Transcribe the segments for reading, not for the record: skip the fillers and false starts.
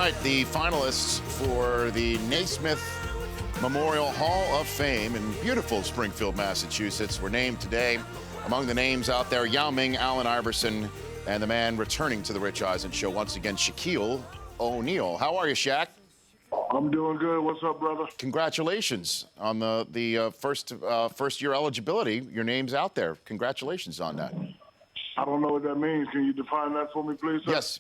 right, the finalists for the Naismith Memorial Hall of Fame in beautiful Springfield, Massachusetts were named today. Among the names out there, Yao Ming, Allen Iverson, and the man returning to the Rich Eisen show once again, Shaquille O'Neal. How are you, Shaq? I'm doing good. What's up, brother? Congratulations on the first year eligibility. Your name's out there. Congratulations on that. I don't know what that means. Can you define that for me, please, sir? Yes.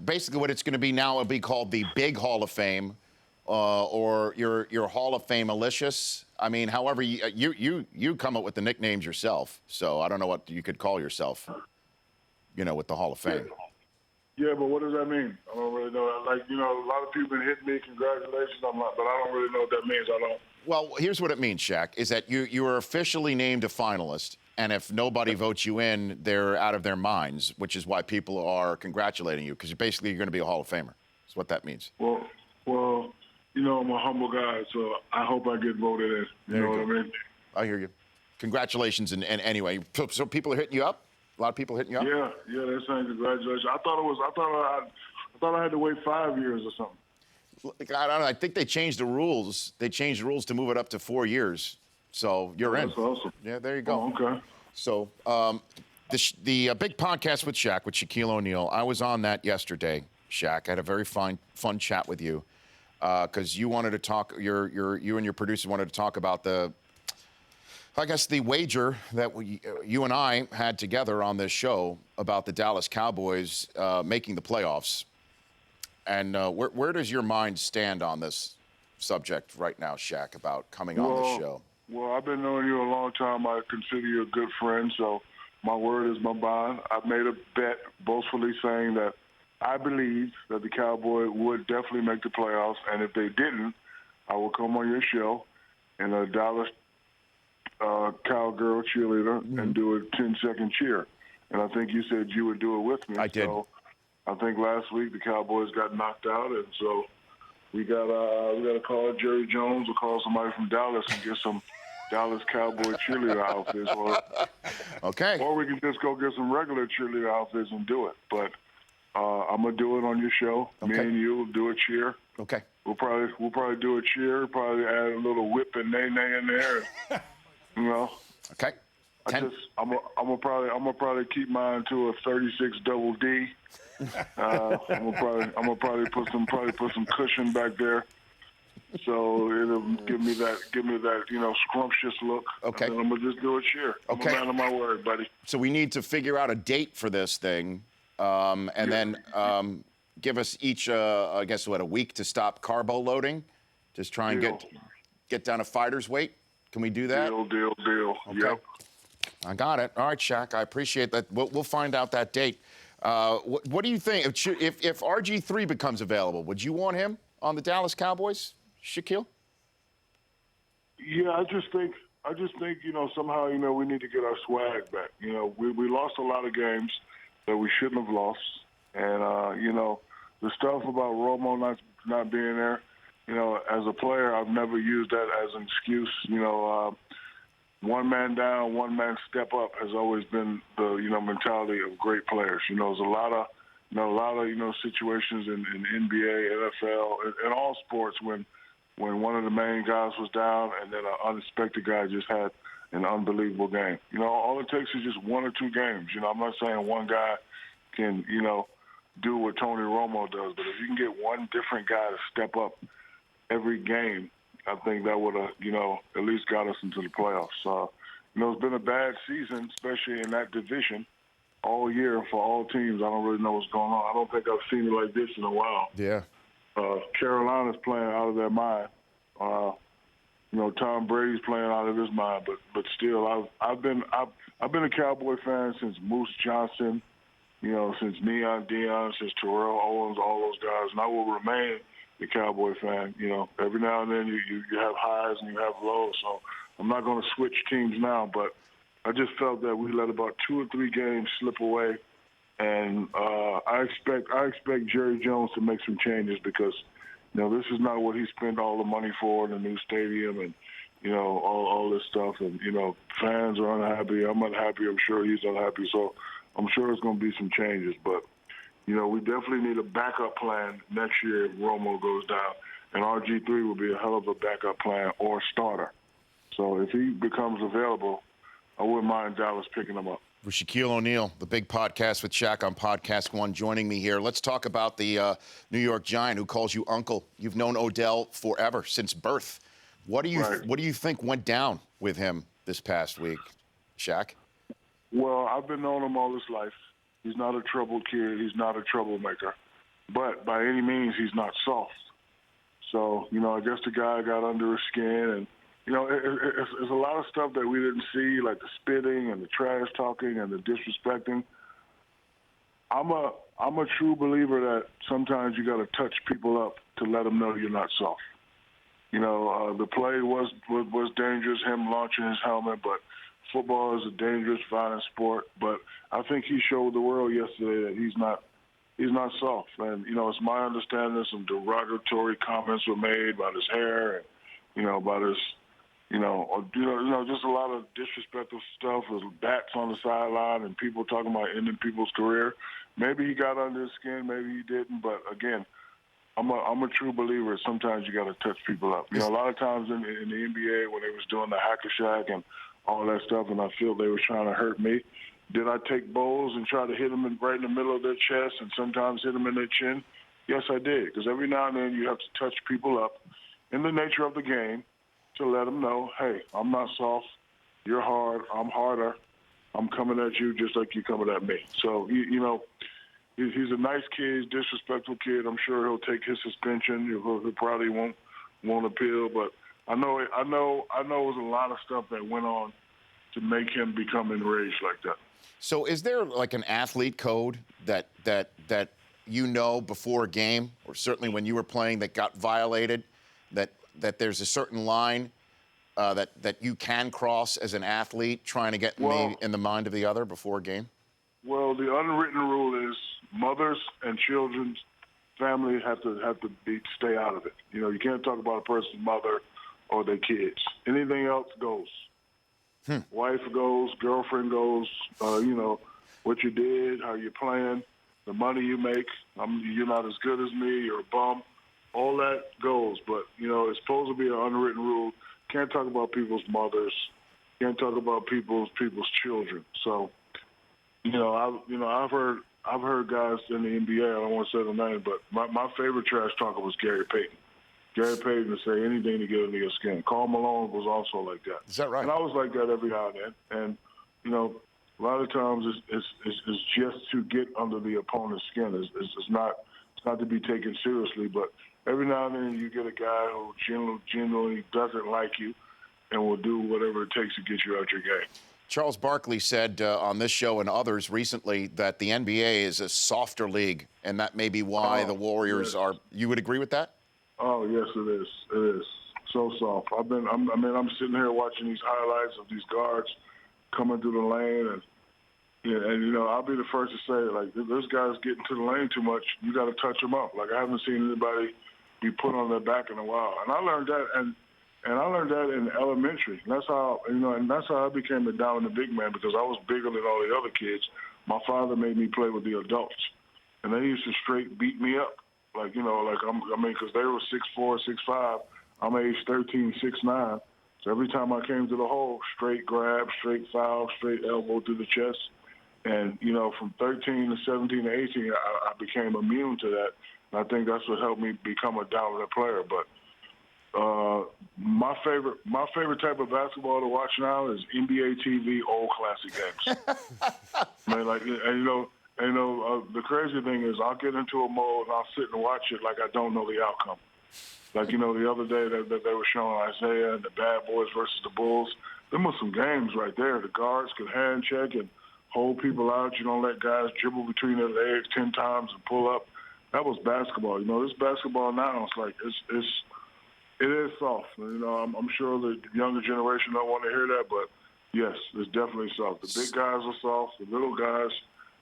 Basically, what it's going to be now will be called the Big Hall of Fame, or your Hall of Fame Alicious. I mean, however you come up with the nicknames yourself. So I don't know what you could call yourself. You know, with the Hall of Fame. Yeah, but what does that mean? I don't really know. Like, you know, a lot of people been hitting me, congratulations, but I don't really know what that means. I don't. Well, here's what it means, Shaq, is that you are officially named a finalist, and if nobody votes you in, they're out of their minds, which is why people are congratulating you, because you're going to be a Hall of Famer. That's what that means. Well, you know, I'm a humble guy, so I hope I get voted in. You know what I mean? I hear you. Congratulations, and anyway, so people are hitting you up? A lot of people hitting you up? Yeah, they're saying congratulations. I thought I had to wait 5 years or something. I don't know. I think they changed the rules. They changed the rules to move it up to 4 years. So you're in. That's awesome. Yeah, there you go. Oh, okay. So the big podcast with Shaq, with Shaquille O'Neal, I was on that yesterday, Shaq. I had a very fun chat with you because you wanted to talk. You and your producer wanted to talk about the wager that you and I had together on this show about the Dallas Cowboys making the playoffs. And where does your mind stand on this subject right now, Shaq, about coming on the show? Well, I've been knowing you a long time. I consider you a good friend, so my word is my bond. I made a bet boastfully saying that I believe that the Cowboys would definitely make the playoffs, and if they didn't, I will come on your show in a Dallas cowgirl cheerleader and do a 10-second cheer. And I think you said you would do it with me. I did. So I think last week the Cowboys got knocked out, and so we got to call Jerry Jones or call somebody from Dallas and get some Dallas Cowboy cheerleader outfits. Or we can just go get some regular cheerleader outfits and do it. But I'm gonna do it on your show. Okay. Me and you will do a cheer. Okay. We'll probably do a cheer. Probably add a little whip and nay in there. You know. Okay. I'm gonna probably keep mine to a 36 double D. I'm gonna probably put some cushion back there, so it'll give me that scrumptious look. Okay. And then I'm gonna just do a cheer. Okay. I'm a man of my word, buddy. So we need to figure out a date for this thing, and then give us each, I guess, a week to stop carbo loading. Just try and get down to fighter's weight. Can we do that? Deal. Okay. Yep. I got it. All right, Shaq. I appreciate that. We'll find out that date. What do you think? If RG3 becomes available, would you want him on the Dallas Cowboys, Shaquille? Yeah, I just think somehow we need to get our swag back. We lost a lot of games that we shouldn't have lost, and the stuff about Romo not being there. As a player, I've never used that as an excuse. One man down, one man step up has always been the mentality of great players. There's a lot of situations in NBA, NFL, in all sports when one of the main guys was down and then an unexpected guy just had an unbelievable game. All it takes is just one or two games. I'm not saying one guy can do what Tony Romo does, but if you can get one different guy to step up every game, I think that would have, at least got us into the playoffs. It's been a bad season, especially in that division, all year for all teams. I don't really know what's going on. I don't think I've seen it like this in a while. Yeah. Carolina's playing out of their mind. Tom Brady's playing out of his mind, but still, I've been a Cowboy fan since Moose Johnson, since Neon Deion, since Terrell Owens, all those guys, and I will remain the Cowboy fan. Every now and then you have highs and you have lows. So I'm not going to switch teams now, but I just felt that we let about 2 or 3 games slip away, and I expect Jerry Jones to make some changes because this is not what he spent all the money for in the new stadium and all this stuff. And fans are unhappy. I'm unhappy. I'm sure he's unhappy. So I'm sure there's going to be some changes, but. We definitely need a backup plan next year if Romo goes down. And RG3 will be a hell of a backup plan or starter. So if he becomes available, I wouldn't mind Dallas picking him up. For Shaquille O'Neal, the big podcast with Shaq on Podcast One, joining me here. Let's talk about the New York Giant who calls you uncle. You've known Odell forever, since birth. What do you think went down with him this past week, Shaq? Well, I've been knowing him all his life. He's not a troubled kid. He's not a troublemaker. But by any means, he's not soft. So, I guess the guy got under his skin. And, it's a lot of stuff that we didn't see, like the spitting and the trash talking and the disrespecting. I'm a true believer that sometimes you got to touch people up to let them know you're not soft. The play was dangerous, him launching his helmet, but football is a dangerous, violent sport. But I think he showed the world yesterday that he's not soft. And, it's my understanding some derogatory comments were made about his hair and, about his, just a lot of disrespectful stuff with bats on the sideline and people talking about ending people's career. Maybe he got under his skin, maybe he didn't. But, again, I'm a true believer. Sometimes you got to touch people up. A lot of times in the NBA when they was doing the hacker shack and all that stuff, and I feel they were trying to hurt me. Did I take bowls and try to hit them right in the middle of their chest and sometimes hit them in their chin? Yes, I did, because every now and then you have to touch people up in the nature of the game to let them know, hey, I'm not soft. You're hard. I'm harder. I'm coming at you just like you're coming at me. So, he's a nice kid, disrespectful kid. I'm sure he'll take his suspension. He probably won't appeal, but I know it was a lot of stuff that went on to make him become enraged like that. So is there like an athlete code that before a game, or certainly when you were playing, that got violated, that there's a certain line that you can cross as an athlete trying to get in the mind of the other before a game? Well, the unwritten rule is mothers and children's family have to stay out of it. You can't talk about a person's mother or their kids. Anything else goes. Wife goes, girlfriend goes, what you did, how you're playing, the money you make, you're not as good as me, you're a bum. All that goes. But, it's supposed to be an unwritten rule. Can't talk about people's mothers. Can't talk about people's children. So, I've heard guys in the NBA, I don't want to say the name, but my favorite trash talker was Gary Payton. Gary Payton would say anything to get under your skin. Karl Malone was also like that. Is that right? And I was like that every now and then. And, a lot of times it's just to get under the opponent's skin. It's not to be taken seriously, but every now and then you get a guy who genuinely doesn't like you and will do whatever it takes to get you out your game. Charles Barkley said on this show and others recently that the NBA is a softer league, and that may be why the Warriors are. You would agree with that? Oh, yes, it is. It is so soft. I'm sitting here watching these highlights of these guards coming through the lane, and I'll be the first to say, like, this guy's getting to the lane too much. You got to touch him up. Like, I haven't seen anybody be put on their back in a while, and I learned that, and I learned that in elementary. And that's how I became a dominant big man, because I was bigger than all the other kids. My father made me play with the adults, and they used to straight beat me up. Because they were 6'4", 6'5". I'm age 13, 6'9". So every time I came to the hole, straight grab, straight foul, straight elbow through the chest. And, from 13 to 17 to 18, I became immune to that. And I think that's what helped me become a dominant player. But my favorite type of basketball to watch now is NBA TV old classic games. The crazy thing is I'll get into a mode and I'll sit and watch it like I don't know the outcome. The other day that they were showing Isaiah and the Bad Boys versus the Bulls. Them were some games right there. The guards could hand check and hold people out. You don't let guys dribble between their legs 10 times and pull up. That was basketball. This basketball now, it's like it is soft. I'm sure the younger generation don't want to hear that, but yes, it's definitely soft. The big guys are soft. The little guys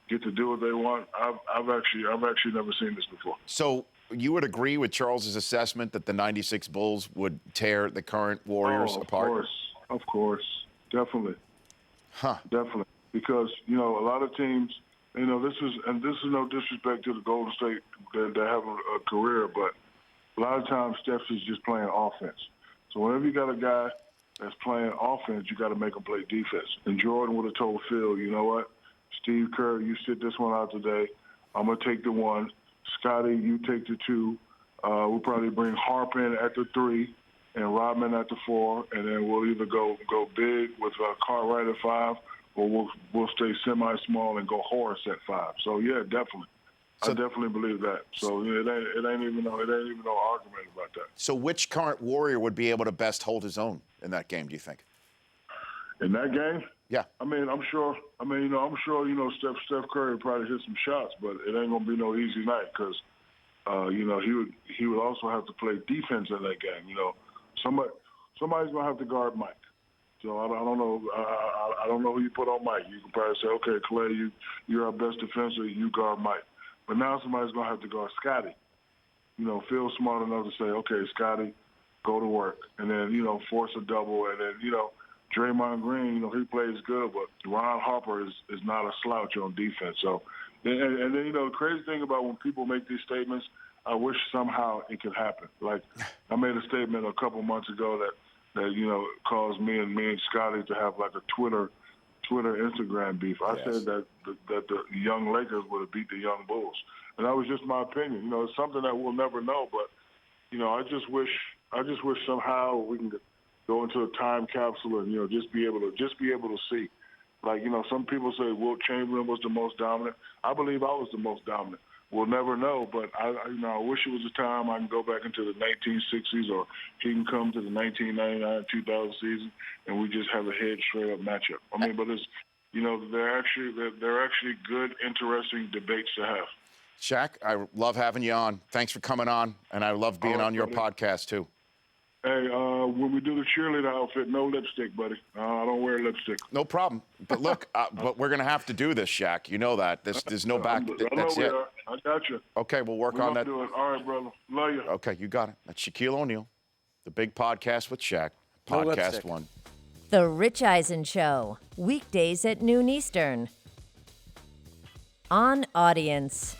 get to do what they want. I've actually never seen this before. So you would agree with Charles's assessment that the '96 Bulls would tear the current Warriors apart? Of course, definitely. Huh? Definitely, because a lot of teams this is no disrespect to the Golden State that have a career, but a lot of times Steph is just playing offense. So whenever you got a guy that's playing offense, you got to make him play defense. And Jordan would have told Phil, you know what, Steve Kerr, you sit this one out today. I'm gonna take the 1. Scotty, you take the 2. We'll probably bring Harp in at the 3 and Rodman at the 4, and then we'll either go big with Cartwright at 5, or we'll stay semi-small and go Horace at 5. So yeah, definitely. So, I definitely believe that. So it ain't even no argument about that. So which current Warrior would be able to best hold his own in that game, do you think? In that game? Yeah. I'm sure Steph Curry would probably hit some shots, but it ain't gonna be no easy night because he would also have to play defense in that game. Somebody's gonna have to guard Mike. So I don't know. I don't know who you put on Mike. You can probably say, okay, Clay, you're our best defender. You guard Mike. But now somebody's going to have to guard Scotty. Phil's smart enough to say, okay, Scotty, go to work. And then, force a double. And then, Draymond Green, he plays good, but Ron Harper is not a slouch on defense. So, and then, the crazy thing about when people make these statements, I wish somehow it could happen. Like, I made a statement a couple months ago that caused me and Scotty to have like a Twitter, Instagram beef. I said that the young Lakers would have beat the young Bulls, and that was just my opinion. It's something that we'll never know, but I just wish somehow we can go into a time capsule and just be able to see. Like some people say Wilt Chamberlain was the most dominant. I believe I was the most dominant. We'll never know, but I wish it was a time I can go back into the 1960s, or he can come to the 1999-2000 season, and we just have a head straight up matchup. But it's they're actually good, interesting debates to have. Shaq, I love having you on. Thanks for coming on, and I love being on your podcast too. Hey, when we do the cheerleader outfit, no lipstick, buddy. I don't wear lipstick. No problem. But look, but we're going to have to do this, Shaq. You know that. There's no back. That's it. I got you. Okay, we'll work on that. Do it. All right, brother. Love you. Okay, you got it. That's Shaquille O'Neal, the big podcast with Shaq. Podcast 1. The Rich Eisen Show, weekdays at noon Eastern. On Audience.